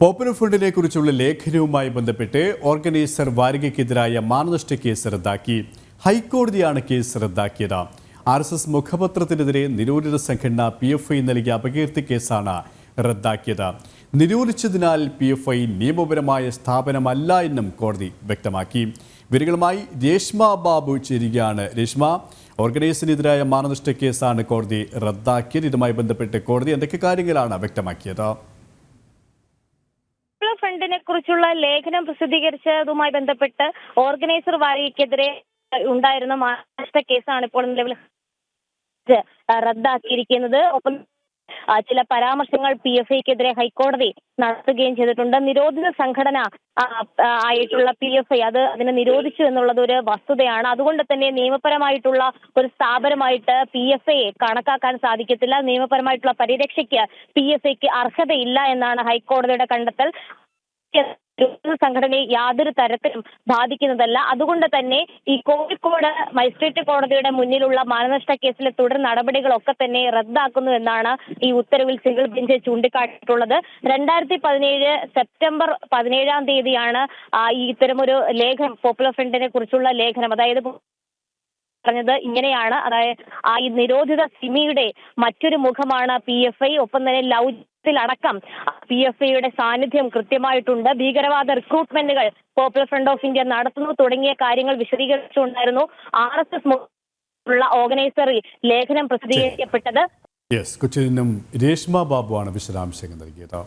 Popular ഫ്രണ്ടിനെ കുറിച്ചുള്ള ലേഖനവുമായി ബന്ധപ്പെട്ട് ഓർഗനൈസർ വാരികയ്ക്കെതിരായ മാനനഷ്ട കേസ് റദ്ദാക്കി. ഹൈക്കോടതിയാണ് കേസ് റദ്ദാക്കിയത്. RSS മുഖപത്രത്തിനെതിരെ നിരോധിത സംഘടന PFI നൽകിയ അപകീർത്തി കേസാണ് റദ്ദാക്കിയത്. നിരോധിച്ചതിനാൽ PFI നിയമപരമായ സ്ഥാപനമല്ല എന്നും കോടതി വ്യക്തമാക്കി. വിവരങ്ങളുമായി രേഷ്മ ബാബു ചേരുകയാണ്. രേഷ്മ, ഓർഗനൈസറിനെതിരായ മാനനഷ്ട കേസാണ് കോടതി റദ്ദാക്കിയത്. ഇതുമായി ബന്ധപ്പെട്ട് കോടതി എന്തൊക്കെ കാര്യങ്ങളാണ് വ്യക്തമാക്കിയത്? ഫ്രണ്ടിനെ കുറിച്ചുള്ള ലേഖനം പ്രസിദ്ധീകരിച്ചതുമായി ബന്ധപ്പെട്ട് ഓർഗനൈസർ വാരികയ്ക്കെതിരെ ഉണ്ടായിരുന്ന മാനനഷ്ട കേസാണ് ഇപ്പോൾ നിലവിൽ റദ്ദാക്കിയിരിക്കുന്നത്. ഒപ്പം ചില പരാമർശങ്ങൾ PFIക്കെതിരെ ഹൈക്കോടതി നടത്തുകയും ചെയ്തിട്ടുണ്ട്. നിരോധിത സംഘടന ആയിട്ടുള്ള PFI അതിനെ നിരോധിച്ചു എന്നുള്ളത് ഒരു വസ്തുതയാണ്. അതുകൊണ്ട് തന്നെ നിയമപരമായിട്ടുള്ള ഒരു സ്ഥാപനമായിട്ട് PFIയെ കണക്കാക്കാൻ സാധിക്കത്തില്ല. നിയമപരമായിട്ടുള്ള പരിരക്ഷയ്ക്ക് PFIക്ക് അർഹതയില്ല എന്നാണ് ഹൈക്കോടതിയുടെ കണ്ടെത്തൽ. സംഘടനയെ യാതൊരു തരത്തിലും ബാധിക്കുന്നതല്ല. അതുകൊണ്ട് തന്നെ ഈ കോഴിക്കോട് മജിസ്ട്രേറ്റ് കോടതിയുടെ മുന്നിലുള്ള മാനനഷ്ട കേസിലെ തുടർ നടപടികളൊക്കെ തന്നെ റദ്ദാക്കുന്നു എന്നാണ് ഈ ഉത്തരവിൽ സിംഗിൾ ബെഞ്ച് ചൂണ്ടിക്കാട്ടിയിട്ടുള്ളത്. 2017 സെപ്റ്റംബർ 17-ാം തീയതിയാണ് ഈ ഇത്തരമൊരു ലേഖനം, പോപ്പുലർ ഫ്രണ്ടിനെ കുറിച്ചുള്ള ലേഖനം, അതായത് പറഞ്ഞത് ഇങ്ങനെയാണ്. അതായത് ഈ നിരോധിത സിമിയുടെ മറ്റൊരു മുഖമാണ് PFI. ഒപ്പം തന്നെ ലൗചികത്തിലടക്കം PFIയുടെ സാന്നിധ്യം കൃത്യമായിട്ടുണ്ട്. ഭീകരവാദ റിക്രൂട്ട്മെന്റുകൾ പോപ്പുലർ ഫ്രണ്ട് ഓഫ് ഇന്ത്യ നടത്തുന്നു തുടങ്ങിയ കാര്യങ്ങൾ വിശദീകരിച്ചുകൊണ്ടായിരുന്നു RSS ഉള്ള ഓർഗനൈസറിൽ ലേഖനം പ്രസിദ്ധീകരിക്കപ്പെട്ടത്. കൊച്ചിയിൽ നിന്നും രേഷ്മ ബാബുവാണ് വിശദാംശങ്ങൾ നൽകിയത്.